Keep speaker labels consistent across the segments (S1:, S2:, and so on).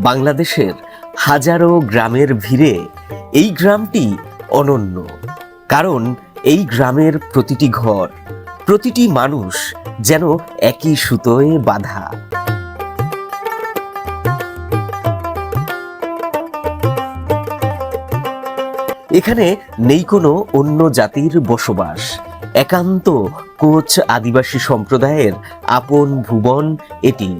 S1: বাংলাদেশের হাজারো গ্রামের ভিড়ে এই গ্রামটি অনন্য। কারণ এই গ্রামের প্রতিটি ঘর, প্রতিটি মানুষ যেন একই সুতোয় বাঁধা। এখানে নেই কোনো অন্য জাতির বসবাস, একান্ত কোচ আদিবাসী সম্প্রদায়ের আপন ভুবন এটি।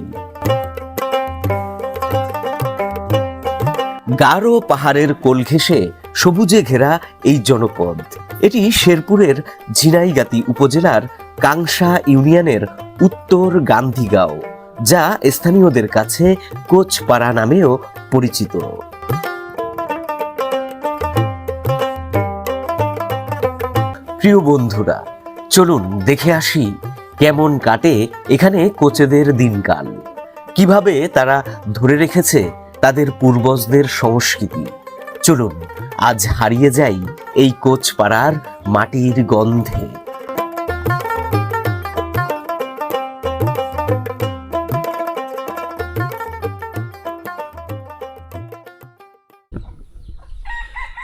S1: গারো পাহাড়ের কোল ঘেঁষে সবুজে ঘেরা এই জনপদ, এটি শেরপুরের ঝিনাইগাতি উপজেলার কাংসা ইউনিয়নের উত্তর গান্ধীগাঁও, যা স্থানীয়দের কাছে কোচপাড়া নামেও পরিচিত। প্রিয় বন্ধুরা, চলুন দেখে আসি কেমন কাটে এখানে কোচেদের দিনকাল, কিভাবে তারা ধরে রেখেছে তাদের পূর্বজদের সংস্কৃতি। চলুন আজ হারিয়ে যাই এই কোচপাড়ার মাটির গন্ধে।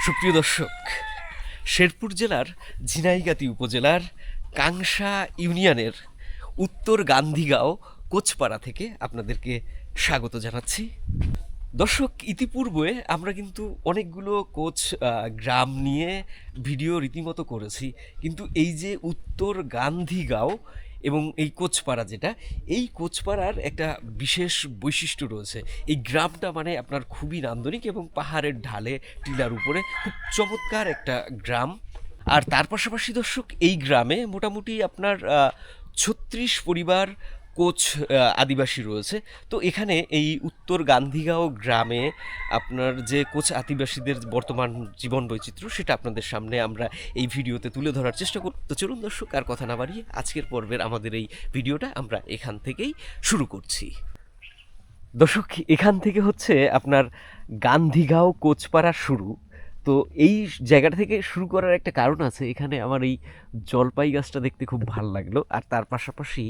S1: সুপ্রিয় দর্শক, শেরপুর জেলার ঝিনাইগাতি উপজেলার কাংসা ইউনিয়নের উত্তর গান্ধীগাঁও কোচপাড়া থেকে আপনাদেরকে স্বাগত জানাচ্ছি। দর্শক, ইতিপূর্বে আমরা কিন্তু অনেকগুলো কোচ গ্রাম নিয়ে ভিডিও রীতিমতো করেছি, কিন্তু এই যে উত্তর গান্ধীগাঁও এবং এই কোচপাড়া, যেটা এই কোচপাড়ার একটা বিশেষ বৈশিষ্ট্য রয়েছে। এই গ্রামটা মানে আপনার খুবই নান্দনিক এবং পাহাড়ের ঢালে টিলার উপরে খুব চমৎকার একটা গ্রাম। আর তার পাশাপাশি দর্শক, এই গ্রামে মোটামুটি আপনার 36 পরিবার কোচ আদিবাসী রয়েছে। তো এখানে এই উত্তর গান্ধীগাঁও গ্রামে আপনার যে কোচ আদিবাসীদের বর্তমান জীবন বৈচিত্র্য, সেটা আপনাদের সামনে আমরা এই ভিডিওতে তুলে ধরার চেষ্টা করব। তো চলুন দর্শক, আর কথা না বাড়িয়ে আজকের পর্বের আমাদের এই ভিডিওটা আমরা এখান থেকেই শুরু করছি। দর্শক, এখান থেকে হচ্ছে আপনার গান্ধীগাঁও কোচপাড়া শুরু। তো এই জায়গাটা থেকে শুরু করার একটা কারণ আছে। এখানে আমার এই জলপাই গাছটা দেখতে খুব ভালো লাগলো, আর তার পাশাপাশি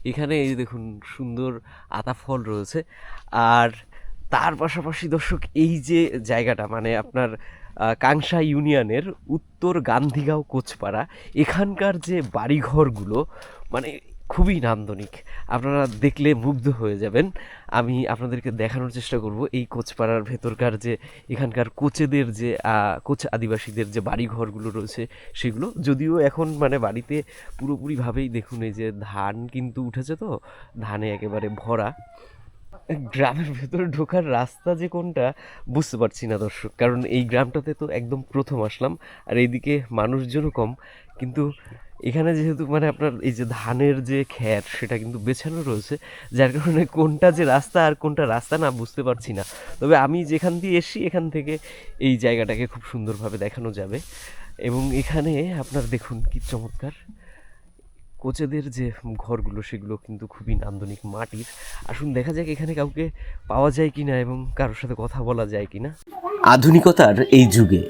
S1: এখানে এই দেখুন সুন্দর আতা ফল রয়েছে। আর তার পাশাপাশি দর্শক, এই যে জায়গাটা মানে আপনার কাংসা ইউনিয়নের উত্তর গান্ধীগাঁও কোচপাড়া, এখানকার যে বাড়িঘরগুলো মানে খুবই নান্দনিক, আপনারা দেখলে মুগ্ধ হয়ে যাবেন। আমি আপনাদেরকে দেখানোর চেষ্টা করব এই কোচপাড়ার ভেতরকার যে এখানকার কোচেদের যে কোচ আদিবাসীদের যে বাড়িঘরগুলো রয়েছে সেগুলো। যদিও এখন মানে বাড়িতে পুরোপুরিভাবেই দেখুন এই যে ধান কিন্তু উঠেছে, তো ধানে একেবারে ভরা। গ্রামের ভেতরে ঢোকার রাস্তা যে কোনটা বুঝতে পারছি না দর্শক, কারণ এই গ্রামটাতে তো একদম প্রথম আসলাম, আর এইদিকে মানুষজনও কম। কিন্তু এখানে যেহেতু মানে আপনার এই যে ধানের যে ক্ষেত, সেটা কিন্তু বেছানো রয়েছে, যার কারণে কোনটা যে রাস্তা আর কোনটা রাস্তা না বুঝতে পারছি না। তবে আমি যেখান দিয়ে এসছি এখান থেকে এই জায়গাটাকে খুব সুন্দরভাবে দেখানো যাবে। এবং এখানে আপনার দেখুন কি চমৎকার কোচেদের যে ঘরগুলো, সেগুলো কিন্তু খুবই নান্দনিক মাটির। আসুন দেখা যাক এখানে কাউকে পাওয়া যায় কিনা এবং কারোর সাথে কথা বলা যায় কিনা। আধুনিকতার এই যুগে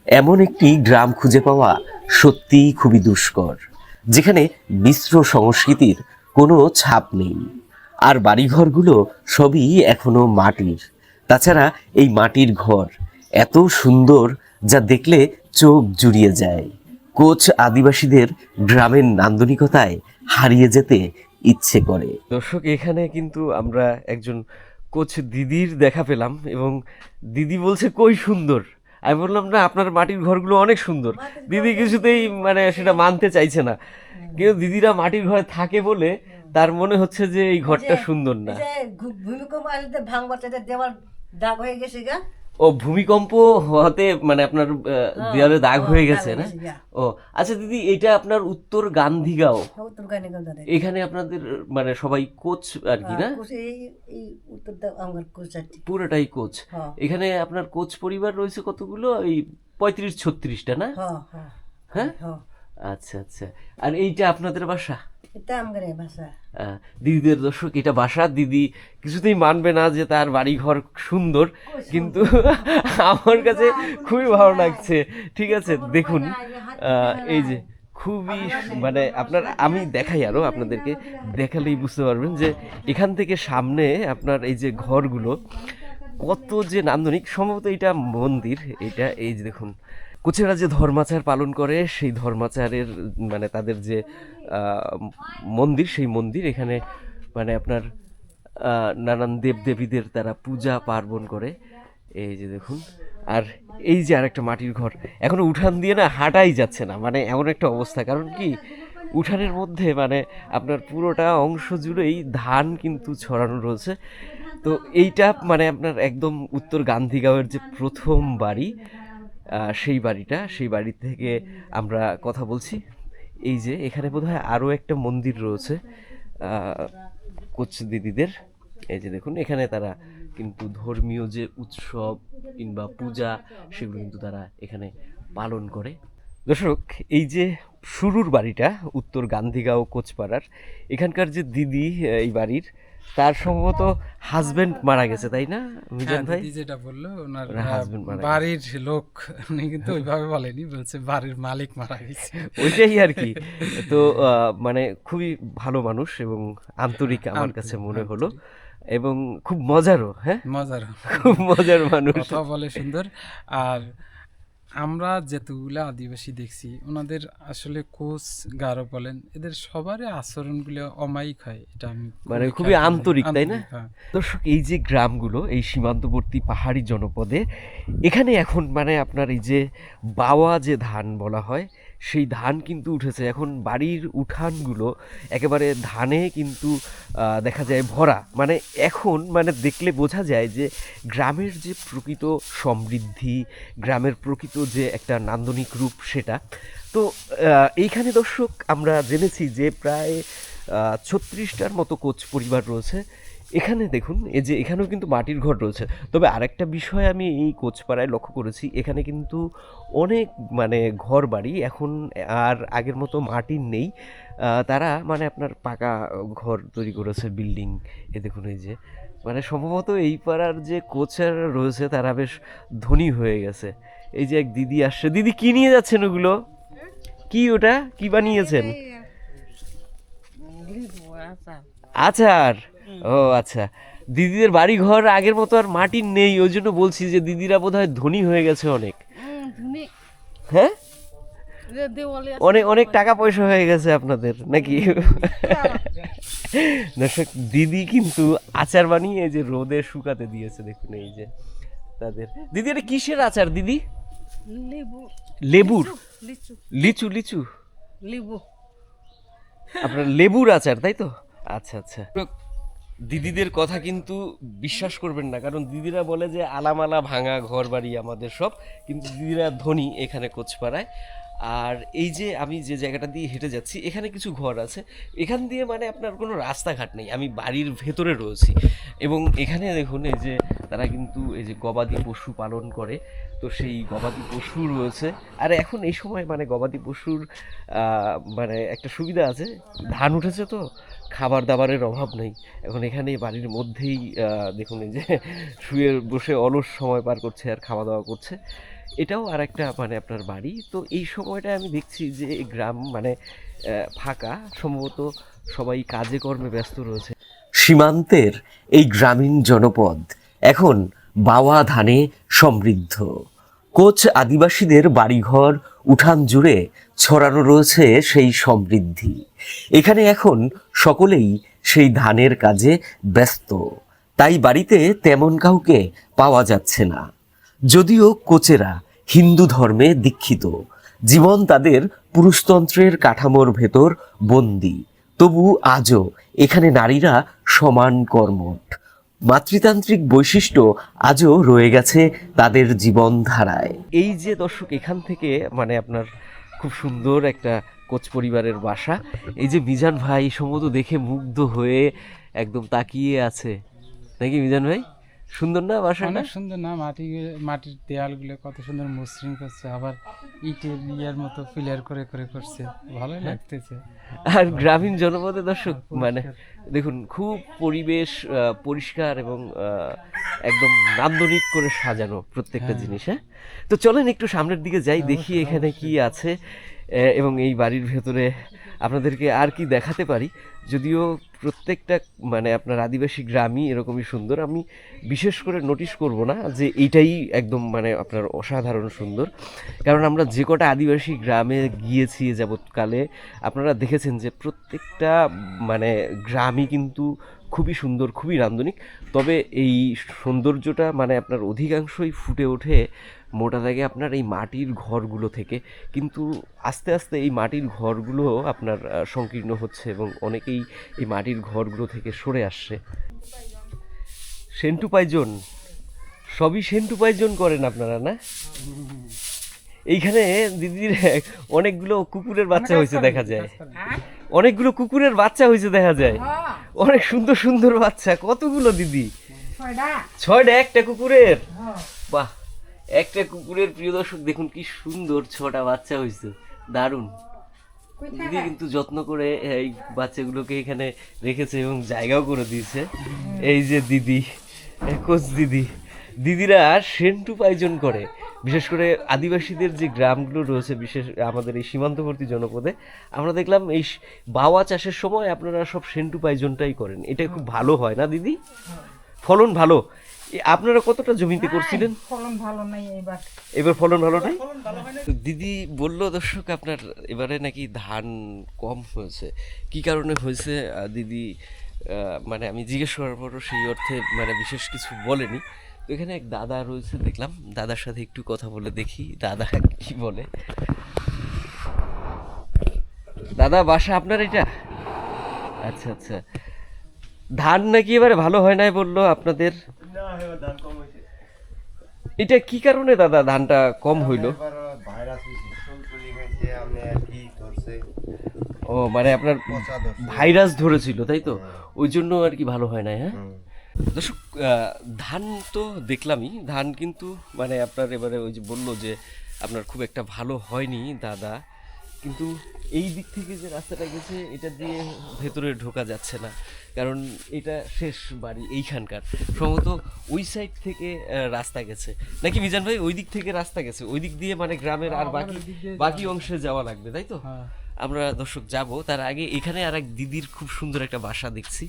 S1: এমন একটি গ্রাম খুঁজে পাওয়া সত্যিই খুবই দুষ্কর, যেখানে মিশ্র সংস্কৃতির কোনো ছাপ নেই, আর বাড়িঘরগুলো সবই এখনো মাটির। তাছাড়া এই মাটির ঘর এত সুন্দর যা দেখলে চোখ জুড়িয়ে যায়। কোচ আদিবাসীদের গ্রামের নান্দনিকতায় হারিয়ে যেতে ইচ্ছে করে। দর্শক, এখানে কিন্তু আমরা একজন কোচ দিদির দেখা পেলাম, এবং দিদি বলছে কই সুন্দর। আমি বললাম না, আপনার মাটির ঘরগুলো অনেক সুন্দর। দিদি কিছুতেই মানে সেটা মানতে চাইছে না, কিন্তু দিদিরা মাটির ঘরে থাকে বলে তার মনে হচ্ছে যে এই ঘরটা সুন্দর না।
S2: ভূমিকম্প আসলে ভাঙবার দেওয়াল দাগ হয়ে গেছে গা।
S1: ও, ভূমিকম্প হতে মানে আপনার দেয়ালে দাগ হয়ে গেছে না? ও আচ্ছা দিদি, এটা আপনার উত্তর গান্ধীগাঁও, এখানে আপনাদের মানে সবাই কোচ আর কি না? পুরোটাই কোচ। এখানে আপনার কোচ পরিবার রয়েছে কতগুলো? এই 35-36টা না? হ্যাঁ, আচ্ছা আচ্ছা। আর এইটা আপনাদের বাসা? দিদিদের দর্শক এটা বাসা। দিদি কিছুতেই মানবে না যে তার বাড়ি ঘর সুন্দর, কিন্তু আমার কাছে খুবই ভালো লাগছে। ঠিক আছে, দেখুন এই যে খুবই মানে আপনার আমি দেখাই, আরো আপনাদেরকে দেখালেই বুঝতে পারবেন যে এখান থেকে সামনে আপনার এই যে ঘরগুলো, কত যে নান্দনিক। সম্ভবত এটা মন্দির, এটা এই যে দেখুন কোচেরা যে ধর্মাচার পালন করে সেই ধর্মাচারের মানে তাদের যে মন্দির, সেই মন্দির এখানে মানে আপনার নানান দেবদেবীদের তারা পূজা পার্বণ করে। এই যে দেখুন, আর এই যে আরেকটা মাটির ঘর, এখনো উঠান দিয়ে না হাঁটাই যাচ্ছে না, মানে এমন একটা অবস্থা। কারণ কি, উঠানের মধ্যে মানে আপনার পুরোটা অংশ জুড়েই ধান কিন্তু ছড়ানো রয়েছে। তো এইটা মানে আপনার একদম উত্তর গান্ধীগাঁওয়ের যে প্রথম বাড়ি, সেই বাড়ি থেকে আমরা কথা বলছি। এই যে এখানে বোধহয় আরও একটা মন্দির রয়েছে কোচ দিদিদের। এই যে দেখুন এখানে তারা কিন্তু ধর্মীয় যে উৎসব কিংবা পূজা সেগুলো কিন্তু তারা এখানে পালন করে। দর্শক, এই যে শুরুর বাড়িটা উত্তর গান্ধীগাঁও কোচপাড়ার, এখানকার যে দিদি এই বাড়ির, তার সম্ভবত হাজবেন্ড মারা গেছে, তাই না মিজান ভাই?
S3: দিদি যেটা বললো ওনার
S1: হাজবেন্ড মারা গেছে।
S3: বাড়ির লোক, উনি কিন্তু ওইভাবে বলেনি, বলছে বাড়ির মালিক মারা গেছে।
S1: ওইটাই আর কি। তো মানে খুবই ভালো মানুষ এবং আন্তরিক আমার কাছে মনে হলো, এবং খুব মজারও। হ্যাঁ,
S3: মজার,
S1: খুব মজার মানুষ,
S3: কথা বলে সুন্দর। আর আমরা যেতগুলো আদিবাসী দেখছি, ওনাদের আসলে কোচ গারো বলেন, এদের সবারই আচরণগুলো অমায়িক হয়, এটা আমি
S1: মানে খুবই
S3: খেয়াল করি।
S1: আন্তরিক, তাই না?
S3: হ্যাঁ।
S1: দর্শক, এই যে গ্রামগুলো এই সীমান্তবর্তী পাহাড়ি জনপদে, এখানে এখন মানে আপনার এই যে বাওয়া যে ধান বলা হয়, সেই ধান কিন্তু উঠেছে। এখন বাড়ির উঠানগুলো একেবারে ধানে কিন্তু দেখা যায় ভরা। মানে এখন মানে দেখলে বোঝা যায় যে গ্রামের যে প্রকৃত সমৃদ্ধি, গ্রামের প্রকৃত যে একটা নান্দনিক রূপ সেটা। তো এইখানে দর্শক আমরা জেনেছি যে প্রায় 36টার মতো কোচ পরিবার রয়েছে এখানে। দেখুন এই যে এখানেও কিন্তু মাটির ঘর রয়েছে। তবে আরেকটা বিষয় আমি এই কোচপাড়ায় লক্ষ্য করেছি, এখানে কিন্তু অনেক মানে ঘর বাড়ি এখন আর আগের মতো মাটির নেই। তারা মানে আপনার পাকা ঘর তৈরি করেছে, বিল্ডিং। এ দেখুন এই যে মানে সম্ভবত এই পাড়ার যে কোচের রয়েছে তারা বেশ ধনী হয়ে গেছে। এই যে এক দিদি আসছে। দিদি, কি নিয়ে যাচ্ছেন ওগুলো? কি ওটা, কি বানিয়েছেন? আচার। ও আচ্ছা, দিদিদের বাড়ি ঘর আগের মতো আর মাটির নেই, ওই জন্য বলছি যে দিদিরা বোধহয় ধনী হয়ে গেছে অনেক। হ্যাঁ, অনেক অনেক টাকা পয়সা হয়ে গেছে আপনাদের নাকি? দর্শক, দিদি কিন্তু আচার বানিয়ে এই যে রোদে শুকাতে দিয়েছে। দেখুন এই যে তাদের। দিদি, এটা কিসের আচার দিদি? লেবুর? লিচু লিচু
S2: লেবু।
S1: আপনার লেবুর আচার, তাই তো? আচ্ছা আচ্ছা। দিদিদের কথা কিন্তু বিশ্বাস করবেন না, কারণ দিদিরা বলে যে আলামালা ভাঙা ঘর বাড়ি আমাদের সব, কিন্তু দিদিরা ধনী এখানে কোচপাড়ায়। আর এই যে আমি যে জায়গাটা দিয়ে হেঁটে যাচ্ছি, এখানে কিছু ঘর আছে। এখান দিয়ে মানে আপনার কোনো রাস্তাঘাট নেই, আমি বাড়ির ভেতরে রয়েছি। এবং এখানে দেখুন এই যে তারা কিন্তু এই যে গবাদি পশু পালন করে, তো সেই গবাদি পশু রয়েছে। আর এখন এই সময় মানে গবাদি পশুর মানে একটা সুবিধা আছে, ধান উঠেছে তো খাবার দাবারের অভাব নেই। এখন এখানে বাড়ির মধ্যেই দেখুন এই যে শুয়ে বসে অলস সময় পার করছে আর খাওয়া দাওয়া করছে। এটাও আর একটা মানে আপনার বাড়ি। তো এই সময়টা আমি দেখছি যে গ্রাম মানে ফাঁকা, সম্ভবত সবাই কাজে কর্মে ব্যস্ত রয়েছে। সীমান্তের এই গ্রামীণ জনপদ এখন বাওয়া ধানে সমৃদ্ধ। কোচ আদিবাসীদের বাড়িঘর উঠান জুড়ে ছড়ানো রয়েছে সেই সমৃদ্ধি। এখানে এখন সকলেই সেই ধানের কাজে ব্যস্ত, তাই বাড়িতে তেমন কাউকে পাওয়া যাচ্ছে না। যদিও কোচেরা হিন্দু ধর্মে দীক্ষিত, জীবন তাদের পুরুষতন্ত্রের কাঠামোর ভেতর বন্দী, তবু আজও এখানে নারীরা সমান কর্মঠ। মাতৃতান্ত্রিক বৈশিষ্ট্য আজও রয়ে গেছে তাদের জীবনধারায়। এই যে দর্শক, এখান থেকে মানে আপনার খুব সুন্দর একটা কোচ পরিবারের বাসা। এই যে মিজান ভাই সম্ভবত দেখে মুগ্ধ হয়ে একদম তাকিয়ে আছে, নাকি মিজান ভাই? সুন্দর না বাসাটা?
S3: অনেক সুন্দর না, মাটির দেয়ালগুলো কত সুন্দর মসৃণ করছে, আবার ইটের ইয়ার মতো ফিলার করে করে করছে, ভালোই লাগতেছে।
S1: আর গ্রামীণ জনপদে দর্শক মানে দেখুন খুব পরিবেশ পরিষ্কার এবং একদম নান্দনিক করে সাজানো প্রত্যেকটা জিনিস। হ্যাঁ, তো চলেন একটু সামনের দিকে যাই, দেখি এখানে কি আছে। এবং এই বাড়ির ভেতরে আপনাদেরকে আর কি দেখাতে পারি, যদিও প্রত্যেকটা মানে আপনার আদিবাসী গ্রামই এরকমই সুন্দর, আমি বিশেষ করে নোটিশ করব না যে এইটাই একদম মানে আপনার অসাধারণ সুন্দর, কারণ আমরা যে কটা আদিবাসী গ্রামে গিয়েছি যাবৎকালে আপনারা দেখেছেন যে প্রত্যেকটা মানে গ্রামই কিন্তু খুবই সুন্দর, খুবই নান্দনিক। তবে এই সৌন্দর্যটা মানে আপনার অধিকাংশই ফুটে ওঠে মোটা দাগে আপনার এই মাটির ঘরগুলো থেকে, কিন্তু আস্তে আস্তে এই মাটির ঘরগুলো আপনার সংকীর্ণ হচ্ছে এবং অনেকেই এই মাটির ঘরগুলো থেকে সরে আসছে। সেন্টু পাইজন, সবই সেন্টু পাইজন করেন আপনারা না? এইখানে দিদির অনেকগুলো কুকুরের বাচ্চা হয়েছে দেখা যায়, অনেকগুলো কুকুরের বাচ্চা হয়েছে দেখা যায়, অনেক সুন্দর সুন্দর বাচ্চা। কতগুলো দিদি? 6টা একটা কুকুরের? বাহ, একটা কুকুরের প্রিয় দর্শক দেখুন কি সুন্দর 6টা বাচ্চা হয়েছে, দারুণ। দিদি কিন্তু যত্ন করে এই বাচ্চাগুলোকে এখানে রেখেছে এবং জায়গাও করে দিয়েছে। এই যে দিদি, কোচ দিদি, দিদিরা সেন্টু পাইজন করে, বিশেষ করে আদিবাসীদের যে গ্রামগুলো রয়েছে, বিশেষ আমাদের এই সীমান্তবর্তী জনপদে আমরা দেখলাম এই বাওয়া চাষের সময় আপনারা সব সেন্টু পাইজনটাই করেন। এটা খুব ভালো হয় না দিদি? ফলন ভালো? আপনারা কতটা জমিতে করছিলেন?
S2: ফলন ভালো নাই এবার।
S1: এবার ফলন ভালো নাই? তো দিদি বলল দর্শক আপনার এবারে নাকি ধান কম হয়েছে, কি কারণে হয়েছে দিদি মানে আমি জিজ্ঞেস করার পরও সেই অর্থে মানে বিশেষ কিছু বলেনি। তো এখানে এক দাদা রয়েছে দেখলাম, দাদার সাথে একটু কথা বলে দেখি দাদা কি বলে। দাদা বাসা আপনার এটা? আচ্ছা আচ্ছা, ধান নাকি এবারে ভালো হয় নাই বললো আপনাদের? এটা কি কারণে দাদা ধানটা কম হইলো? ও মানে আপনার ভাইরাস ধরেছিল তাই তো, ওই জন্য আর কি ভালো হয় না। হ্যাঁ দর্শক, ধান তো দেখলামই, ধান কিন্তু মানে আপনার এবারে ওই যে বললো যে আপনার খুব একটা ভালো হয়নি দাদা, কিন্তু এই দিক থেকে যে রাস্তাটা গেছে এটা দিয়ে ভেতরে ঢোকা যাচ্ছে না, কারণ এটা শেষ বাড়ি এইখানকার। সম্ভবত ওই সাইড থেকে রাস্তা গেছে নাকি মিজান ভাই? ওই দিক থেকে রাস্তা গেছে, ওই দিক দিয়ে মানে গ্রামের আর বাকি অংশে যাওয়া লাগবে তাই তো? আমরা দর্শক যাব, তার আগে এখানে আর এক দিদির খুব সুন্দর একটা বাসা দেখছি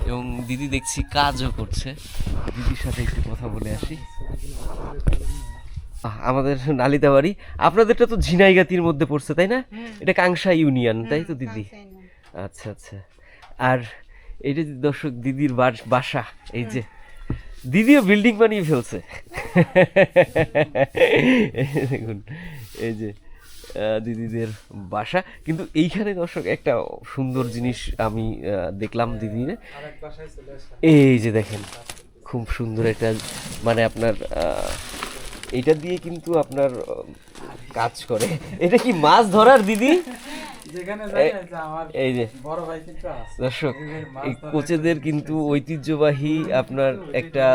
S1: এবং দিদি দেখছি কাজও করছে। দিদির সাথে একটু কথা বলে আসি। আমাদের নালিতা বাড়ি, আপনাদেরটা তো ঝিনাইগাতির মধ্যে পড়ছে তাই না? এটা কাংসা ইউনিয়ন তাই তো দিদি? আচ্ছা আচ্ছা। আর এইটা দর্শক দিদির বাসা, এই যে দিদিও বিল্ডিং বানিয়ে ফেলছে দেখুন, এই যে দিদিদের বাসা। কিন্তু এইখানে দর্শক একটা সুন্দর জিনিস আমি দেখলাম দিদির, এই যে দেখেন খুব সুন্দর একটা মানে আপনার এটা দিয়ে কিন্তু আপনার কাজ করে। এটা কি মাছ ধরার দিদি? এই যে দর্শক, এই কোচেদের কিন্তু ঐতিহ্যবাহী আপনার একটা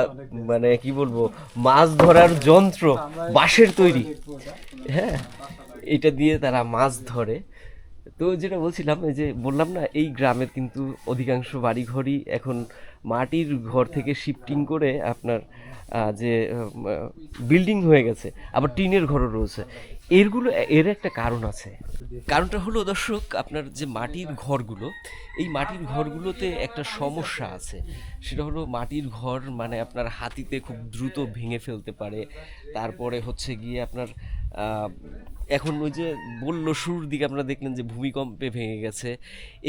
S1: মানে কি বলবো মাছ ধরার যন্ত্র, বাঁশের তৈরি। হ্যাঁ, এটা দিয়ে তারা মাছ ধরে। তো যেটা বলছিলাম, এই যে বললাম না এই গ্রামের কিন্তু অধিকাংশ বাড়িঘরই এখন মাটির ঘর থেকে শিফটিং করে আপনার যে বিল্ডিং হয়ে গেছে, আবার টিনের ঘরও রয়েছে। এর একটা কারণ আছে। কারণটা হলো দর্শক আপনার যে মাটির ঘরগুলো, এই মাটির ঘরগুলোতে একটা সমস্যা আছে, সেটা হলো মাটির ঘর মানে আপনার হাতিতে খুব দ্রুত ভেঙে ফেলতে পারে। তারপরে হচ্ছে গিয়ে আপনার এখন ওই যে বললো শুরুর দিকে আপনারা দেখলেন যে ভূমিকম্পে ভেঙে গেছে,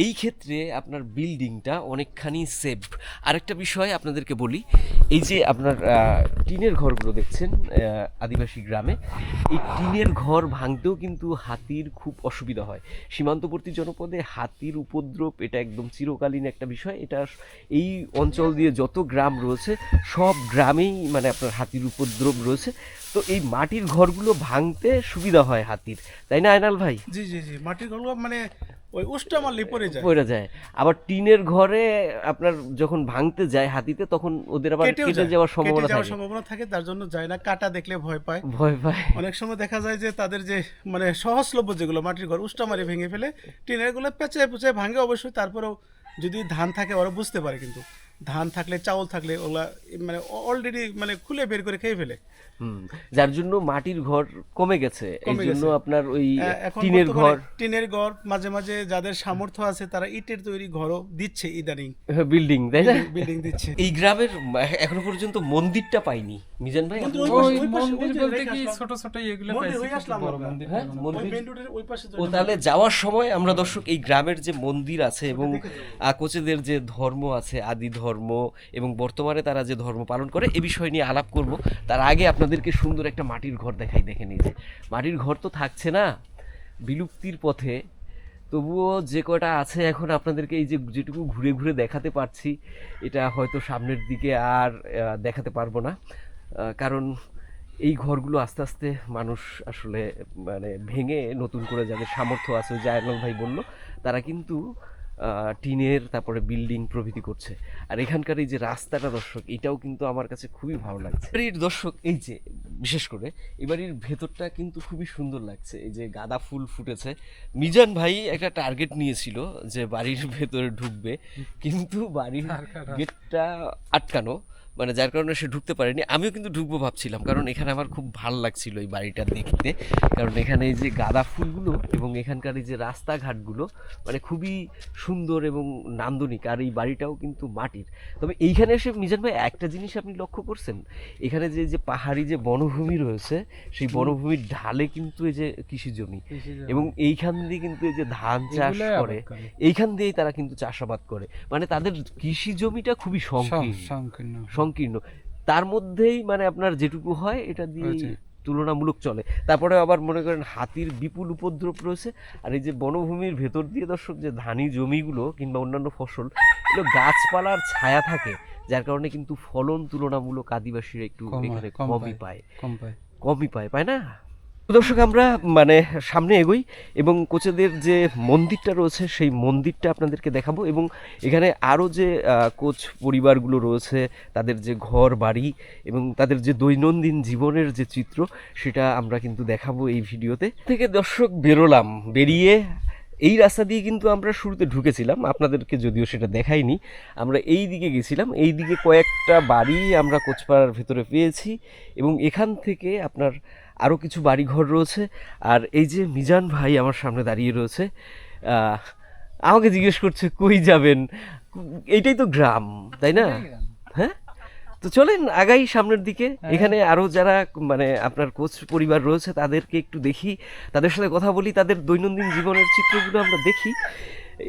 S1: এই ক্ষেত্রে আপনার বিল্ডিংটা অনেকখানি সেফ। আরেকটা বিষয় আপনাদেরকে বলি, এই যে আপনার টিনের ঘরগুলো দেখছেন আদিবাসী গ্রামে, এই টিনের ঘর ভাঙতেও কিন্তু হাতির খুব অসুবিধা হয়। সীমান্তবর্তী জনপদে হাতির উপদ্রব এটা একদম চিরকালীন একটা বিষয়। এটা এই অঞ্চল দিয়ে যত গ্রাম রয়েছে সব গ্রামেই মানে আপনার হাতির উপদ্রব রয়েছে। তো এই মাটির ঘরগুলো ভাঙতে সুবিধা হয় হাতির, তাই না আয়নাল ভাই?
S4: জি জি জি, মাটির ঘরগুলো মানে ওই উষ্টা মারলে পড়ে যায়।
S1: আবার টিনের ঘরে আপনার যখন ভাঙতে যায় হাতিতে, তখন ওদের আবার কেটে যাওয়ার
S4: সম্ভাবনা থাকে, তার জন্য যায় না। কাটা দেখলে ভয় পায়। অনেক সময় দেখা যায় যে তাদের যে মানে সহজলভ্য যেগুলো মাটির ঘর উষ্টা মারি ভেঙে ফেলে, টিনের গুলো পেঁচায় পেঁচায় ভাঙে অবশ্যই। তারপরেও যদি ধান থাকে ওরা বুঝতে পারে, কিন্তু ধান থাকলে চাউল থাকলে ওগুলা মানে অলরেডি মানে খুলে বের করে খেয়ে ফেলে।
S1: যার জন্য মাটির ঘর কমে গেছে, এই
S4: কমে
S1: জন্য
S4: গেছে।
S1: আপনার ওই
S4: এখন
S1: টিনের ঘর,
S4: টিনের ঘর, মাঝে মাঝে যাদের সামর্থ্য আছে তারা ইটের তৈরি ঘরও দিচ্ছে ইদানিং,
S1: বিল্ডিং, তাই না?
S4: বিল্ডিং দিচ্ছে।
S1: এই গ্রামের এখনো পর্যন্ত মন্দিরটা পাইনি মিজান ভাই।
S4: মন্দির
S1: আপনি-
S4: ওই পাশে,
S3: ওই
S4: ওই পাশে,
S3: মন্দির
S4: ওই যে
S3: বলতে
S4: রেখে
S3: কি
S4: আসলাম।
S3: ছোট ছোট এগুলো
S4: মন্দির
S3: পাইছি,
S4: হয়ে
S3: কিন্তু
S4: আসলাম
S3: বড়
S4: আমরা।
S3: মন্দির
S1: হ্যাঁ,
S3: না।
S4: ওই
S1: মন্দির।
S4: মেইন রোডের ওই পাশে
S1: ও তাহলে যাওয়ার সময় আমরা দর্শক এই গ্রামের যে মন্দির আছে এবং কোচেদের যে ধর্ম আছে, আদি ধর্ম এবং বর্তমানে তারা যে ধর্ম পালন করে এ বিষয় নিয়ে আলাপ করব। তার আগে আপনাদেরকে সুন্দর একটা মাটির ঘর দেখাই, দেখেন এই যে মাটির ঘর তো থাকছে না, বিলুপ্তির পথে, তবুও যে কয়টা আছে এখন আপনাদেরকে এই যে যেটুকু ঘুরে ঘুরে দেখাতে পারছি, এটা হয়তো সামনের দিকে আর দেখাতে পারবো না, কারণ এই ঘরগুলো আস্তে আস্তে মানুষ আসলে মানে ভেঙে নতুন করে যাদের সামর্থ্য আছে, ওই যে আয়নাল ভাই বললো, তারা কিন্তু টিনের তারপরে বিল্ডিং প্রভৃতি করছে। আর এখানকার এই যে রাস্তাটা দর্শক, এটাও কিন্তু আমার কাছে খুবই ভালো লাগছে। এর দর্শক এই যে বিশেষ করে এবারের ভেতরটা কিন্তু খুবই সুন্দর লাগছে, এই যে গাঁদা ফুল ফুটেছে। মিজান ভাই একটা টার্গেট নিয়েছিল যে বাড়ির ভেতরে ঢুকবে, কিন্তু বাড়ির গেটটা আটকানো, মানে যার কারণে সে ঢুকতে পারেনি। আমিও কিন্তু ঢুকবো ভাবছিলাম, কারণ এখানে আমার খুব ভালো লাগছিল এই বাড়িটা দেখতে, কারণ এখানে এই যে গাঁদা ফুলগুলো এবং এখানকার এই যে রাস্তাঘাটগুলো মানে খুবই সুন্দর এবং নান্দনিক। আর এই বাড়িটাও কিন্তু মাটির। তবে এইখানে এসে মিজান ভাই একটা জিনিস আপনি লক্ষ্য করছেন, এখানে যে যে পাহাড়ি যে বনভূমি রয়েছে, সেই বনভূমির ঢালে কিন্তু এই যে কৃষি জমি, এবং এইখান দিয়ে কিন্তু এই যে ধান চাষ
S3: এগুলাই
S1: করে,
S3: আবাদ করে।
S1: এইখান দিয়েই তারা কিন্তু চাষাবাদ করে, মানে তাদের কৃষি জমিটা খুবই
S3: সংকীর্ণ।
S1: সংকীর্ণ। তার মধ্যেই মানে আপনার যেটুকু হয় এটা দিয়ে
S3: হয়েছে।
S1: তুলনামূলক চলে। তারপরে আবার মনে করেন হাতির বিপুল উপদ্রব রয়েছে। আর এই যে বনভূমির ভেতর দিয়ে দর্শক যে ধানি জমিগুলো কিংবা অন্যান্য ফসল, এগুলো গাছপালার ছায়া থাকে, যার কারণে কিন্তু ফলন তুলনামূলক আদিবাসীরা একটু এখানে কমই পায়, পায় না? দর্শক আমরা মানে সামনে এগোই এবং কোচেদের যে মন্দিরটা রয়েছে সেই মন্দিরটা আপনাদেরকে দেখাবো, এবং এখানে আরও যে কোচ পরিবারগুলো রয়েছে তাদের যে ঘর বাড়ি এবং তাদের যে দৈনন্দিন জীবনের যে চিত্র, সেটা আমরা কিন্তু দেখাবো এই ভিডিওতে। থেকে দর্শক বেরোলাম, বেরিয়ে এই রাস্তা দিয়ে কিন্তু আমরা শুরুতে ঢুকেছিলাম, আপনাদেরকে যদিও সেটা দেখাইনি। আমরা এই দিকে গেছিলাম, এই দিকে কয়েকটা বাড়ি আমরা কোচপাড়ার ভেতরে পেয়েছি, এবং এখান থেকে আপনার আরও কিছু বাড়িঘর রয়েছে। আর এই যে মিজান ভাই আমার সামনে দাঁড়িয়ে রয়েছে, আমাকে জিজ্ঞেস করছে কই যাবেন, এইটাই তো গ্রাম, তাই না? হ্যাঁ, তো চলেন আগাই সামনের দিকে। এখানে আরও যারা মানে আপনার কোচ পরিবার রয়েছে তাদেরকে একটু দেখি, তাদের সাথে কথা বলি, তাদের দৈনন্দিন জীবনের চিত্রগুলো আমরা দেখি।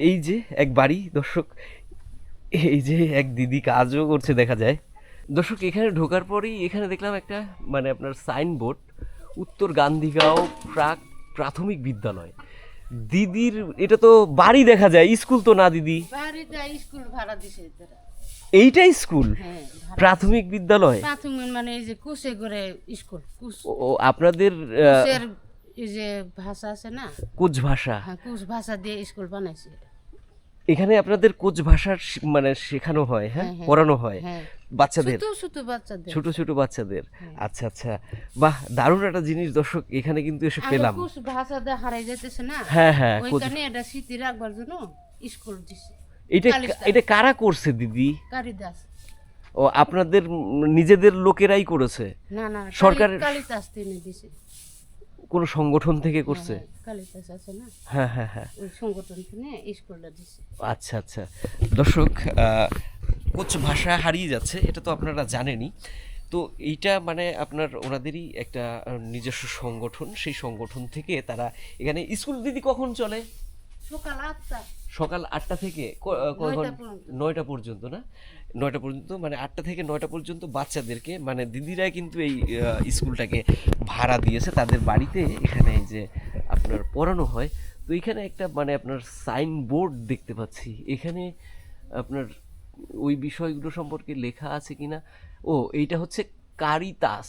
S1: এই যে এক বাড়ি দর্শক, এই যে এক দিদি কাজও করছে দেখা যায়। দর্শক এখানে ঢোকার পরেই এখানে দেখলাম একটা মানে আপনার সাইনবোর্ড, উত্তর গান্ধীগাঁও প্রাথমিক বিদ্যালয়। দিদির এটা তো বাড়ি দেখা যায়, স্কুল তো না দিদি?
S5: বাড়িতে স্কুল ভাড়া দিছে তারা।
S1: এইটাই স্কুল,
S5: হ্যাঁ,
S1: প্রাথমিক বিদ্যালয়?
S5: প্রাথমিক মানে এই যে কুসে করে স্কুল,
S1: ও আপনাদের
S5: কুসের এই যে ভাষা আছে না,
S1: কোচ ভাষা,
S5: হ্যাঁ কুস ভাষা দিয়ে স্কুল বানাইছে।
S1: এখানে আপনাদের কোচ ভাষার মানে শেখানো হয়, হ্যাঁ, পড়ানো হয়
S5: হ্যাঁ,
S1: বাচ্চাদের,
S5: ছোট ছোট বাচ্চাদের।
S1: ছোট ছোট বাচ্চাদের। আচ্ছা আচ্ছা, বাহ, দারুণ একটা জিনিস দর্শক এখানে কিন্তু এসে পেলাম।
S5: কুস ভাষা দিয়ে হারাই যেতেছে না,
S1: হ্যাঁ হ্যাঁ,
S5: ওইখানে এটা স্মৃতি রাখবার জন্য স্কুল দিছে।
S1: এটা কারা করছে দিদি?
S5: কালিদাস।
S1: ও আপনাদের নিজেদের লোকেরাই করেছে?
S5: না না,
S1: সরকারের
S5: কালিদাস তিনি দিছে।
S1: কোন সংগঠন থেকে করছে?
S5: কালিদাস আছে না,
S1: হ্যাঁ হ্যাঁ হ্যাঁ,
S5: ওই সংগঠন থেকে স্কুলটা দিছে।
S1: আচ্ছা আচ্ছা। দর্শক কোচ ভাষা হারিয়ে যাচ্ছে, এটা তো আপনারা জানেনই। তো এইটা মানে আপনার ওনাদেরই একটা নিজস্ব সংগঠন, সেই সংগঠন থেকে তারা এখানে স্কুল। দিদি কখন চলে?
S5: সকাল 8টা।
S1: সকাল 8টা থেকে 9টা পর্যন্ত না? 9টা পর্যন্ত, মানে 8টা থেকে 9টা পর্যন্ত বাচ্চাদেরকে মানে দিদিরাই কিন্তু এই স্কুলটাকে ভাড়া দিয়েছে তাদের বাড়িতে, এখানে এই যে আপনার পড়ানো হয়। তো এখানে একটা মানে আপনার সাইনবোর্ড দেখতে পাচ্ছি, এখানে আপনার ওই বিষয়গুলো সম্পর্কে লেখা আছে কিনা। ও এইটা হচ্ছে কারিতাস,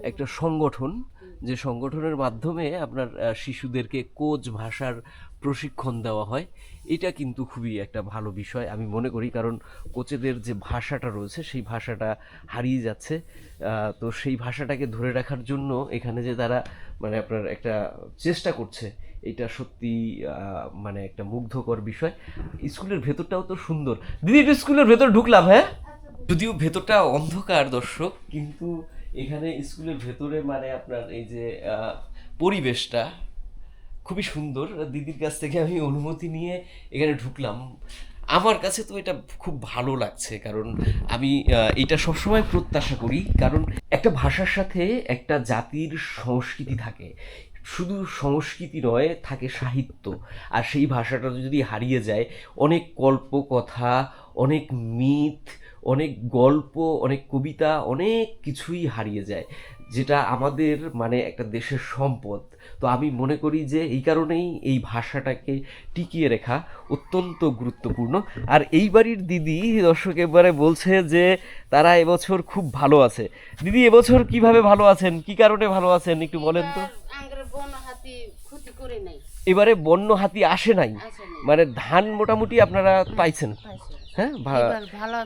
S1: একটা সংগঠন, যে সংগঠনের মাধ্যমে আপনার শিশুদেরকে কোচ ভাষার প্রশিক্ষণ দেওয়া হয়, এটা কিন্তু খুবই একটা ভালো বিষয় আমি মনে করি, কারণ কোচেদের যে ভাষাটা রয়েছে সেই ভাষাটা হারিয়ে যাচ্ছে। তো সেই ভাষাটাকে ধরে রাখার জন্য এখানে যে তারা মানে আপনার একটা চেষ্টা করছে, এটা সত্যি মানে একটা মুগ্ধকর বিষয়। স্কুলের ভেতরটাও তো সুন্দর। দিদি, একটু স্কুলের ভেতর ঢুকলাম, হ্যাঁ, যদিও ভেতরটা অন্ধকার দর্শক, কিন্তু এখানে স্কুলের ভেতরে মানে আপনার এই যে পরিবেশটা খুবই সুন্দর। দিদির কাছ থেকে আমি অনুমতি নিয়ে এখানে ঢুকলাম। আমার কাছে তো এটা খুব ভালো লাগছে, কারণ আমি এটা সবসময় প্রত্যাশা করি, কারণ একটা ভাষার সাথে একটা জাতির সংস্কৃতি থাকে, শুধু সংস্কৃতি নয়, থাকে সাহিত্য। আর সেই ভাষাটা যদি হারিয়ে যায়, অনেক কল্পকথা, অনেক মিথ, অনেক গল্প, অনেক কবিতা, অনেক কিছুই হারিয়ে যায়, যেটা আমাদের মানে একটা দেশের সম্পদ। তো আমি মনে করি যে এই কারণেই এই ভাষাটাকে টিকিয়ে রাখা অত্যন্ত গুরুত্বপূর্ণ। আর এই বাড়ির দিদি দর্শক এবারে বলছে যে তারা এবছর খুব ভালো আছে। দিদি, এবছর কিভাবে ভালো আছেন, কি কারণে ভালো আছেন একটু বলেন তো।
S5: আঙ্গের বন হাতি ক্ষতি করে নাই,
S1: এবারে বন্য হাতি আসে নাই,
S5: আসে নাই,
S1: মানে ধান মোটামুটি আপনারা পাইছেন?
S5: পাইছে।
S1: হ্যাঁ,
S5: এবার ভালো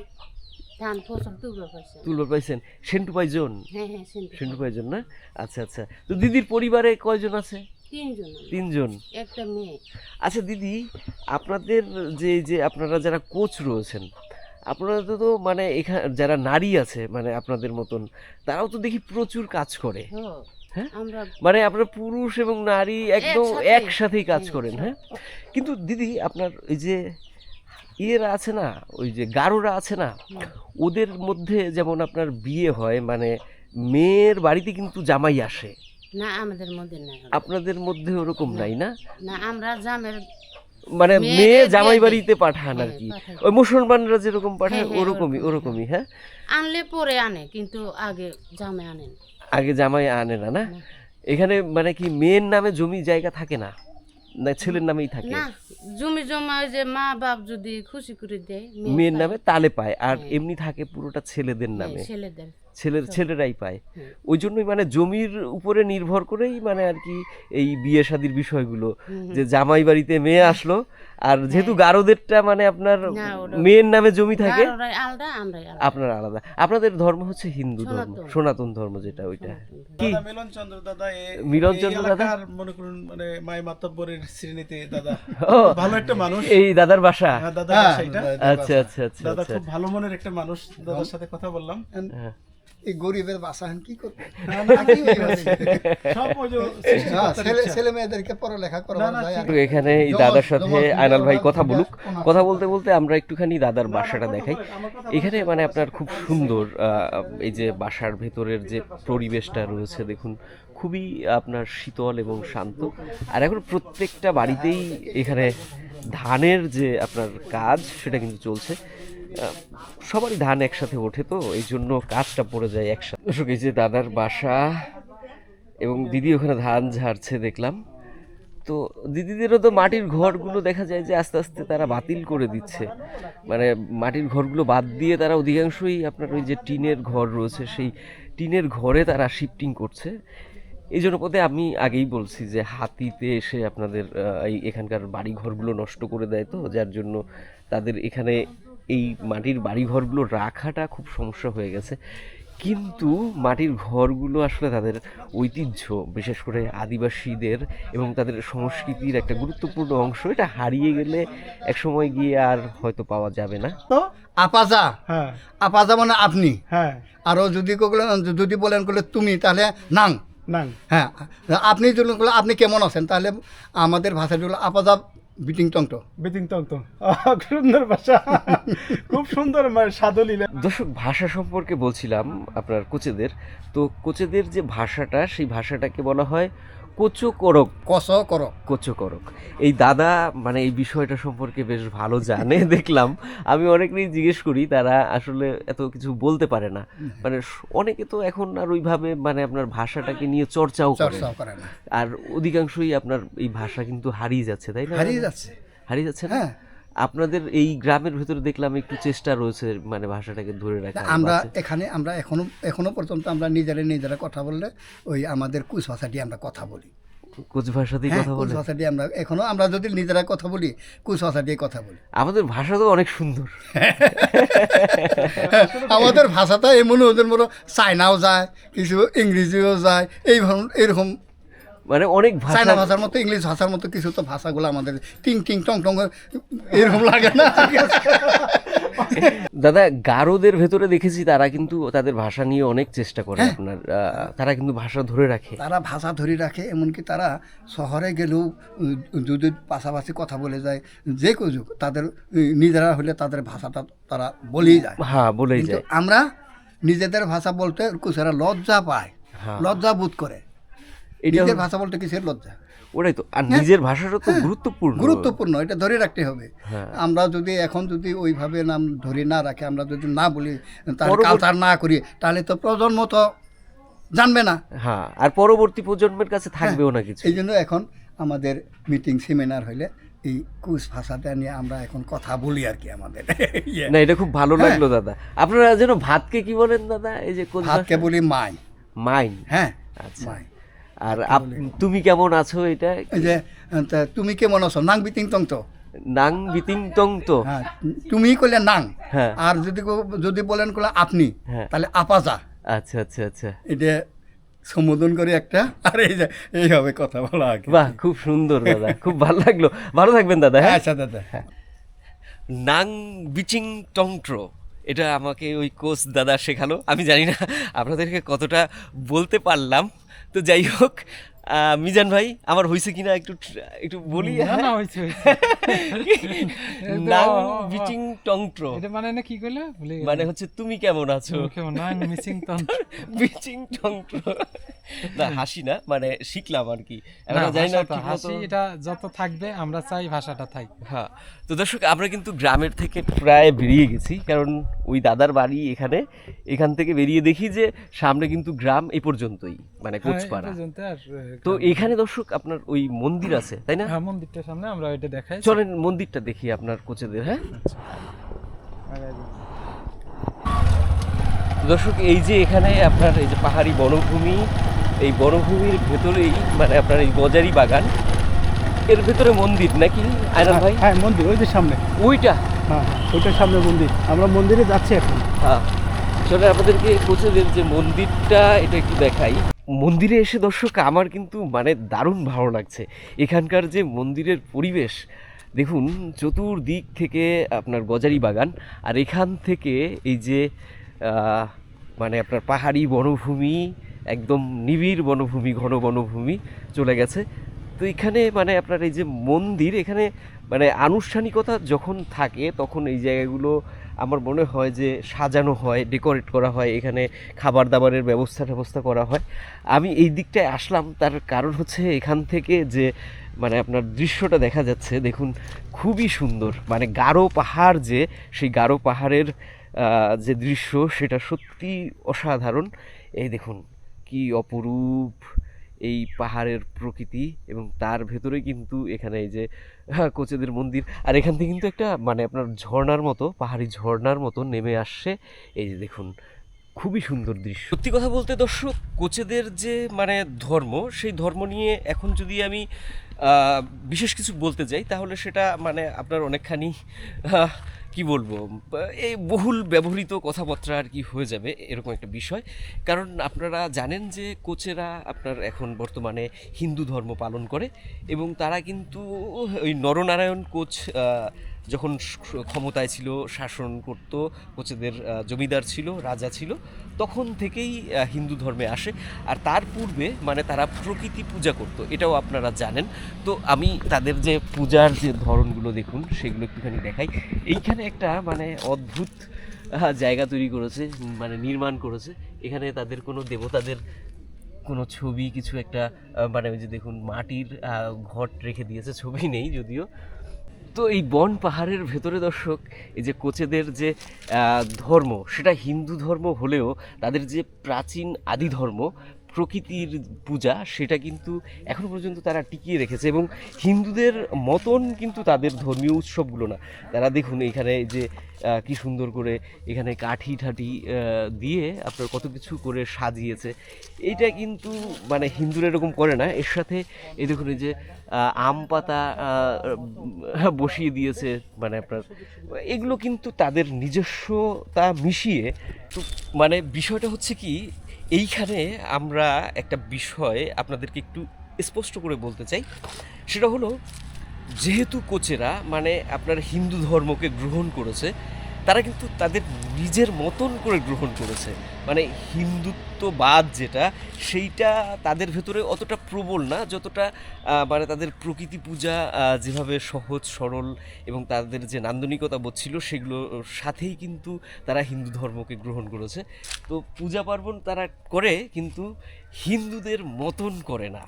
S5: ধান ফসল তুলবে পাইছে।
S1: তুলবার পাইছেন। সেন্টু পাইজন?
S5: হ্যাঁ হ্যাঁ, শুনতে
S1: সেন্টু পাইজন না? আচ্ছা আচ্ছা। তো দিদির পরিবারে কয়জন আছে?
S5: 3 জন আমরা।
S1: 3 জন।
S5: একটা মেয়ে।
S1: আচ্ছা দিদি, আপনাদের যে আপনারা যারা কোচ রয়েছেন, আপনারা তো মানে এখানে যারা নারী আছে মানে আপনাদের মতন, তারাও তো দেখি প্রচুর কাজ করে,
S5: হো,
S1: হ্যাঁ?
S5: আমরা
S1: মানে আপনারা পুরুষ এবং নারী একদম
S5: একসাথে।
S1: একসাথেই কাজ করেন, হ্যাঁ? কিন্তু দিদি, আপনার ওই যে ইয়েরা আছে না, ওই যে গারোরা আছে না, ওদের মধ্যে যেমন আপনার বিয়ে হয়, মানে মেয়ের বাড়িতে কিন্তু জামাই আসে,
S5: না আমাদের মধ্যে না,
S1: আপনাদের মধ্যে ওরকম নাই না?
S5: না আমরা জামের
S1: মানে
S5: মেয়েদের
S1: মেয়ে
S5: বিয়ে
S1: জামাই
S5: দিই।
S1: বাড়িতে পাঠান আর
S5: হ্যাঁ,
S1: কি,
S5: পাঠাই।
S1: ওই মুসলমানরা যেরকম পাঠায়
S5: হ্যাঁ, হ্যাঁ,
S1: ওরকমই
S5: ওরকম,
S1: ওরকমই, হ্যাঁ।
S5: আনলে পরে আনে, কিন্তু আগে জামে আনেন।
S1: আগে জামাই আনে না, না?
S5: না।
S1: এখানে মানে কি মেয়ের নামে জমি জায়গা থাকে না, না ছেলের নামেই থাকে?
S5: না, জমি জমা ওই যে মা বাপ যদি খুশি করে দেয়
S1: মেয়ের
S5: পায়।
S1: নামে তালে পায়, আর
S5: হ্যাঁ।
S1: এমনি থাকে পুরোটা ছেলেদের
S5: হ্যাঁ,
S1: নামে,
S5: ছেলেদের।
S1: ছেলেরাই পায়।
S5: হুম।
S1: ওই জন্যই মানে জমির উপরে নির্ভর করেই মানে আর কি এই বিয়ে শাদির বিষয়গুলো, যে জামাই বাড়িতে মেয়ে আসলো, আর যেহেতু গারোদেরটা মানে আপনার
S5: না, ওরা-
S1: মেয়ের নামে জমি থাকে,
S5: আর ওরাই আলাদা, আমরাই আলাদা।
S1: আপনার আলাদা। আপনাদের ধর্ম হচ্ছে হিন্দু ধর্ম,
S5: সনাতন।
S1: সনাতন ধর্ম, যেটা ওইটা কি?
S4: দাদা মিলন চন্দ্র দাদা,
S1: মিলন চন্দ্র দাদা?
S4: এলাকার মনে করুন মানে মাই মাতব্বরের শ্রেণীতে দাদা
S1: ও,
S4: ভালো একটা মানুষ।
S1: এই দাদার বাসা?
S4: হ্যাঁ, দাদার বাসা এটা।
S1: আচ্ছা আচ্ছা আচ্ছা
S4: দাদা
S1: আচ্ছা।
S4: খুব ভালো মনের একটা মানুষ, দাদার সাথে কথা বললাম।
S1: হ্যাঁ।
S6: এই গরিবের বাসাহান কি করবে?
S4: সব ওই যে
S6: ছেলে মেয়েদেরকে পড়ালেখা করাবার যায় আর
S1: তো এখানে এই দাদার সাথে আয়নাল ভাই কথা বলুক। কথা বলতে বলতে আমরা একটুখানি দাদার বাসাটা দেখাই। এখানে মানে আপনার খুব সুন্দর এই যে বাসার ভেতরের যে পরিবেশটা রয়েছে, দেখুন খুবই আপনার শীতল এবং শান্ত। আর এখন প্রত্যেকটা বাড়িতেই এখানে ধানের যে আপনার কাজ সেটা কিন্তু চলছে। সবারই ধান একসাথে ওঠে, তো এই জন্য কাজটা পড়ে যায় একসাথে। দর্শক, এই যে দাদার বাসা এবং দিদি ওখানে ধান ঝাড়ছে দেখলাম। তো দিদিদেরও তো মাটির ঘরগুলো দেখা যায় যে আস্তে আস্তে তারা বাতিল করে দিচ্ছে, মানে মাটির ঘরগুলো বাদ দিয়ে তারা অধিকাংশই আপনার ওই যে টিনের ঘর রয়েছে সেই টিনের ঘরে তারা শিফটিং করছে। এই জন্য পথে আমি আগেই বলছি যে হাতিতে এসে আপনাদের এই এখানকার বাড়ি ঘরগুলো নষ্ট করে দেয়, তো যার জন্য তাদের এখানে এই মাটির বাড়ি ঘরগুলো রাখাটা খুব সমস্যা হয়ে গেছে। কিন্তু মাটির ঘরগুলো আসলে তাদের ঐতিহ্য, বিশেষ করে আদিবাসীদের এবং তাদের সংস্কৃতির একটা গুরুত্বপূর্ণ অংশ। এটা হারিয়ে গেলে একসময় গিয়ে আর হয়তো পাওয়া যাবে না।
S4: তো
S6: আপাজা,
S4: হ্যাঁ
S6: আপাজা মানে আপনি,
S4: হ্যাঁ
S6: আরো যদি বলেন করলে তুমি, তাহলে নাং।
S4: না
S6: হ্যাঁ, আপনি যদি বলেন আপনি কেমন আছেন, তাহলে আমাদের ভাষাটি হলো আপাজা বিটিং টংটো।
S4: বেতিং তং তো সুন্দর ভাষা, খুব সুন্দর সাদলীলা।
S1: দর্শক, ভাষা সম্পর্কে বলছিলাম আপনার কোচেদের। তো কোচেদের যে ভাষাটা, সেই ভাষাটাকে বলা হয় কোচকরক। কোচকরক। এই দাদা মানে এই বিষয়টা সম্পর্কে বেশ ভালো জানে দেখলাম। আমি অনেকেই জিজ্ঞেস করি, তারা আসলে এত কিছু বলতে পারে না। মানে অনেকে তো এখন আর ওইভাবে মানে আপনার ভাষাটাকে নিয়ে চর্চাও করে না। আর অধিকাংশই আপনার এই ভাষা কিন্তু হারিয়ে যাচ্ছে, তাই না?
S6: হারিয়ে যাচ্ছে
S1: না?
S6: হ্যাঁ।
S1: আপনাদের এই গ্রামের ভেতরে দেখলাম একটু চেষ্টা রয়েছে মানে ভাষাটাকে ধরে রাখা।
S6: আমরা এখনো পর্যন্ত আমরা নিজেরা কথা বললে ওই আমাদের কুচ ভাষাটি আমরা কথা বলি।
S1: কোচ ভাষাতেই
S6: হ্যাঁ
S1: কথা
S6: কোচ
S1: বলে?
S6: ভাষা দিয়ে আমরা এখনো আমরা যদি নিজেরা কথা বলি কোচ ভাষা দিয়ে কথা বলি।
S1: আমাদের ভাষা তো অনেক সুন্দর।
S6: আমাদের ভাষাটা এমন ওদের মতো চায়নাও যায়, কিছু ইংরেজিও যায়, এরকম
S1: মানে অনেক ভাষা।
S6: চায়না ভাষার মতো ইংলিশ ভাষার মতো কিছু তো ভাষাগুলো আমাদের টিং টিং টং টং এরকম লাগে না।
S1: দাদা, গারোদের ভেতরে দেখেছি তারা কিন্তু তাদের ভাষা নিয়ে অনেক চেষ্টা করে আপনার, তারা কিন্তু ভাষা ধরে রাখে।
S6: তারা ভাষা ধরে রাখে, এমনকি তারা শহরে গেলেও যদি পাশাপাশি কথা বলে যায় যে কেউ তাদের নিজেরা হলে তাদের ভাষাটা তারা বলেই যায়।
S1: হ্যাঁ, বলেই
S6: কিন্তু
S1: যায়।
S6: আমরা নিজেদের ভাষা বলতে কুছেরা লজ্জা পায়,
S1: হ্যাঁ।
S6: লজ্জা বোধ করে।
S1: এটা
S6: নিজের ভাষা বলতে কিসের লজ্জা?
S1: ওটাই তো। আর নিজের ভাষাটা তো গুরুত্বপূর্ণ।
S6: গুরুত্বপূর্ণ, এটা ধরে রাখতে হবে।
S1: হ্যাঁ।
S6: আমরা যদি এখন যদি ওইভাবে নাম ধরে না রাখি, আমরা যদি না বলি, তাহলে
S1: পরবর্তী-
S6: কালচার না করি, তাহলে তো প্রজন্ম তো জানবে না।
S1: হ্যাঁ, আর পরবর্তী প্রজন্মের কাছে থাকবেও না কিছু।
S6: এই জন্য এখন আমাদের মিটিং সেমিনার হইলে এই কুচ ভাষাটা নিয়ে আমরা এখন কথা বলি আর কি আমাদের। ইয়ে।
S1: না, এটা খুব ভালো লাগলো দাদা। আপনারা যেন ভাতকে কি বলেন দাদা? এই যে কোচ
S6: ভাতকে
S1: ভাষা?
S6: বলি মাই।
S1: মাইন।
S6: হ্যাঁ
S1: আচ্ছা।
S6: মাই।
S1: আর তুমি কেমন আছো এটা?
S6: এই যে তা তুমি কেমন আছো? নাং বিতিং টং তো।
S1: নাং বিতিং টং তো।
S6: হ্যাঁ, তুমি কইলে নাং।
S1: হ্যাঁ।
S6: আর যদি বলেন কইলে আপনি,
S1: হ্যাঁ।
S6: তাহলে আপাজা।
S1: আচ্ছা আচ্ছা আচ্ছা।
S6: এটা সম্বোধন করে একটা, আর এই যে এইভাবে কথা বলা আগে।
S1: বাহ, খুব সুন্দর দাদা, খুব ভালো লাগলো। ভালো থাকবেন দাদা। হ্যাঁ।
S6: আচ্ছা দাদা।
S1: নাং বিচিং টংট্রো, এটা আমাকে ওই কোচ দাদা শেখালো। আমি জানি না আপনাদেরকে কতটা বলতে পারলাম। তো যাই হোক, মিজান ভাই, আমার হয়েছে কিনা একটু একটু বলি।
S3: না,
S1: হ্যাঁ?
S3: না, হয়েছে, হয়েছে।
S1: নাং বিচিং টংট্রো
S3: এটা মানে না কি কইলে ভুলে গেলাম।
S1: মানে হচ্ছে তুমি কেমন আছো।
S3: কেমন নাং মিসিং তন্ত্র।
S1: বিচিং টংট্রো না, হাসি না, মানে শিখলাম আর কি। এখন
S3: না,
S1: জানি না
S3: ভাষাটা,
S1: ঠিক মতো।
S3: হাসি এটা যত থাকবে আমরা চাই ভাষাটা থাক।
S1: হ্যাঁ, তো দর্শক, আমরা কিন্তু গ্রামের থেকে প্রায় বেরিয়ে গেছি, কারণ ওই দাদার বাড়ি এখানে। এখান থেকে বেরিয়ে দেখি যে সামনে কিন্তু গ্রাম এই পর্যন্তই, মানে কোচপাড়া। তো এখানে দর্শক আপনার ওই মন্দির আছে, তাই না?
S3: হ্যাঁ, মন্দিরটার সামনে আমরা ওইটা দেখাই।
S1: চলেন মন্দিরটা দেখি আপনার কোচেদের। হ্যাঁ দর্শক, এই যে এখানে আপনার এই যে পাহাড়ি বনভূমি, এই বনভূমির ভেতরেই মানে আপনার এই গজারি বাগান, এর ভেতরে মন্দির নাকি আয়নাল ভাই?
S4: হ্যাঁ মন্দির ওই যে সামনে।
S1: ওইটা?
S4: হ্যাঁ ওইটার সামনে মন্দির, আমরা মন্দিরে যাচ্ছি এখন।
S1: হ্যাঁ, চলে আপনাদেরকে কোচেদের যে মন্দিরটা এটা একটু দেখাই। মন্দিরে এসে দর্শক আমার কিন্তু মানে দারুণ ভালো লাগছে। এখানকার যে মন্দিরের পরিবেশ দেখুন, চতুর্দিক থেকে আপনার গজারি বাগান, আর এখান থেকে এই যে মানে আপনার পাহাড়ি বনভূমি, একদম নিবিড় বনভূমি, ঘন বনভূমি চলে গেছে। তো এখানে মানে আপনার এই যে মন্দির, এখানে মানে আনুষ্ঠানিকতা যখন থাকে তখন এই জায়গাগুলো আমার মনে হয় যে সাজানো হয়, ডেকোরেট করা হয়, এখানে খাবার দাবারের ব্যবস্থা করা হয়। আমি এই দিকটায় আসলাম, তার কারণ হচ্ছে এখান থেকে যে মানে আপনার দৃশ্যটা দেখা যাচ্ছে, দেখুন খুবই সুন্দর। মানে গারো পাহাড়, যে সেই গারো পাহাড়ের যে দৃশ্য সেটা সত্যি অসাধারণ। এই দেখুন কি অপরূপ এই পাহাড়ের প্রকৃতি, এবং তার ভেতরে কিন্তু এখানে এই যে কোচেদের মন্দির। আর এখান থেকে কিন্তু একটা মানে আপনার ঝর্ণার মতো, পাহাড়ি ঝর্ণার মতো নেমে আসছে। এই যে দেখুন, খুবই সুন্দর দৃশ্য। সত্যি কথা বলতে দর্শক, কোচেদের যে মানে ধর্ম, সেই ধর্ম নিয়ে এখন যদি আমি বিশেষ কিছু বলতে যাই, তাহলে সেটা মানে আপনার অনেকখানি কি বলবো, এই বহুল ব্যবহৃত কথাবার্তা আর কি হয়ে যাবে, এরকম একটা বিষয়। কারণ আপনারা জানেন যে কোচেরা আপনার এখন বর্তমানে হিন্দু ধর্ম পালন করে, এবং তারা কিন্তু ওই নরনারায়ণ কোচ যখন ক্ষমতায় ছিল, শাসন করত, কোচেদের জমিদার ছিল, রাজা ছিল, তখন থেকেই হিন্দু ধর্মে আসে। আর তার পূর্বে মানে তারা প্রকৃতি পূজা করত, এটাও আপনারা জানেন। তো আমি তাদের যে পূজার যে ধরনগুলো দেখুন সেগুলো একটুখানি দেখাই। এইখানে একটা মানে অদ্ভুত জায়গা তৈরি করেছে, মানে নির্মাণ করেছে। এখানে তাদের কোনো দেবতাদের কোনো ছবি কিছু একটা মানে ওই যে দেখুন মাটির ঘট রেখে দিয়েছে, ছবি নেই যদিও। তো এই বন পাহাড়ের ভেতরে দর্শক, এই যে কোচেদের যে ধর্ম, সেটা হিন্দু ধর্ম হলেও তাদের যে প্রাচীন আদি ধর্ম প্রকৃতির পূজা সেটা কিন্তু এখনো পর্যন্ত তারা টিকিয়ে রেখেছে, এবং হিন্দুদের মতন কিন্তু তাদের ধর্মীয় উৎসবগুলো না। তারা দেখুন এখানে যে কি সুন্দর করে এখানে কাঠি ঠাঠি দিয়ে আপনার কত কিছু করে সাজিয়েছে, এইটা কিন্তু মানে হিন্দুরা এরকম করে না। এর সাথে এই দেখুন এই যে আম পাতা বসিয়ে দিয়েছে, মানে আপনার এগুলো কিন্তু তাদের নিজস্বতা মিশিয়ে। তো মানে বিষয়টা হচ্ছে কি, এইখানে আমরা একটা বিষয় আপনাদেরকে একটু স্পষ্ট করে বলতে চাই, সেটা হলো যেহেতু কোচেরা মানে আপনার হিন্দু ধর্মকে গ্রহণ করেছে, তারা কিন্তু তাদের নিজের মতন করে গ্রহণ করেছে। মানে হিন্দুত্ববাদ যেটা, সেইটা তাদের ভেতরে অতটা প্রবল না, যতটা মানে তাদের প্রকৃতি পূজা যেভাবে সহজ সরল এবং তাদের যে নান্দনিকতা বোধ ছিল সেগুলোর সাথেই কিন্তু তারা হিন্দু ধর্মকে গ্রহণ করেছে। তো পূজা পার্বণ তারা করে, কিন্তু হিন্দুদের মতন করে না,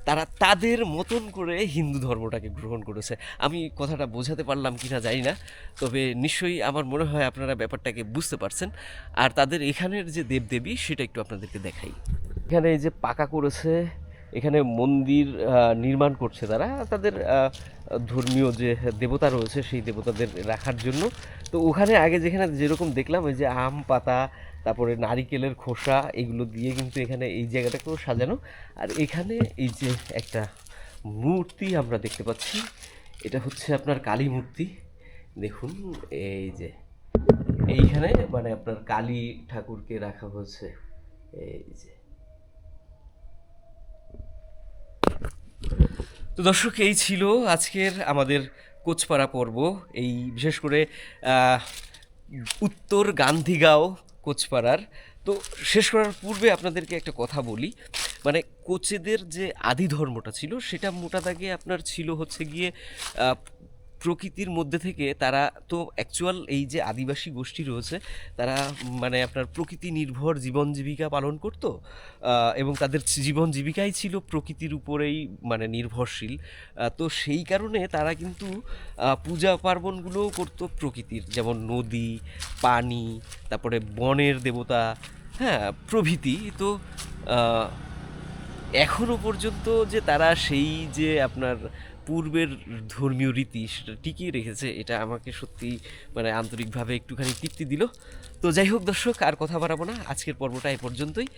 S1: তারা তাদের মতন করে হিন্দু ধর্মটাকে গ্রহণ করেছে। আমি কথাটা বোঝাতে পারলাম কি না জানি না, তবে নিশ্চয়ই আমার মনে হয় আপনারা ব্যাপারটাকে বুঝতে পারছেন। আর তাদের এখানের যে দেবদেবী সেটা একটু আপনাদেরকে দেখাই। এখানে এই যে পাকা করেছে, এখানে মন্দির নির্মাণ করছে তারা তাদের ধর্মীয় যে দেবতা রয়েছে সেই দেবতাদের রাখার জন্য। তো ওখানে আগে যেখানে যেরকম দেখলাম ওই যে আম পাতা, তারপরে নারিকেলের খোসা, এগুলো দিয়ে কিন্তু এখানে এই জায়গাটাকেও সাজানো। আর এখানে এই যে একটা মূর্তি আমরা দেখতে পাচ্ছি, এটা হচ্ছে আপনার কালী মূর্তি। দেখুন এই যে এইখানে মানে আপনার কালী ঠাকুরকে রাখা হয়েছে। এই যে তো দর্শক, এই ছিল আজকের আমাদের কোচপাড়া পর্ব। এই বিশেষ করে উত্তর গান্ধীগাঁও কোচপাড়ার। তো শেষ করার পূর্বে আপনাদেরকে একটা কথা বলি, মানে কোচেদের যে আদি ধর্মটা ছিল সেটা মোটা দাগে আপনার ছিল হচ্ছে গিয়ে প্রকৃতির মধ্যে থেকে। তারা তো অ্যাকচুয়াল এই যে আদিবাসী গোষ্ঠী রয়েছে তারা মানে আপনার প্রকৃতি নির্ভর জীবন জীবিকা পালন করতো, এবং তাদের জীবন জীবিকাই ছিল প্রকৃতির উপরেই মানে নির্ভরশীল। তো সেই কারণে তারা কিন্তু পূজা পার্বণগুলোও করতো প্রকৃতির, যেমন নদী, পানি, তারপরে বনের দেবতা, হ্যাঁ প্রভৃতি। তো এখনও পর্যন্ত যে তারা সেই যে আপনার পূর্বের ধর্মীয় রীতি সেটা টিকিয়ে রেখেছে, এটা আমাকে সত্যি মানে আন্তরিকভাবে একটুখানি তৃপ্তি দিল। তো যাই হোক দর্শক, আর কথা বাড়াবো না, আজকের পর্বটা এ পর্যন্তই।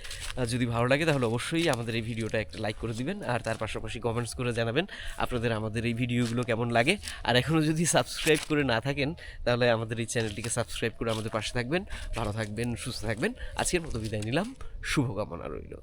S1: যদি ভালো লাগে তাহলে অবশ্যই আমাদের এই ভিডিওটা একটা লাইক করে দিবেন, আর তার পাশাপাশি কমেন্টস করে জানাবেন আপনাদের আমাদের এই ভিডিওগুলো কেমন লাগে। আর এখনও যদি সাবস্ক্রাইব করে না থাকেন তাহলে আমাদের এই চ্যানেলটিকে সাবস্ক্রাইব করে আমাদের পাশে থাকবেন। ভালো থাকবেন, সুস্থ থাকবেন। আজকের মতো বিদায় নিলাম, শুভকামনা রইল।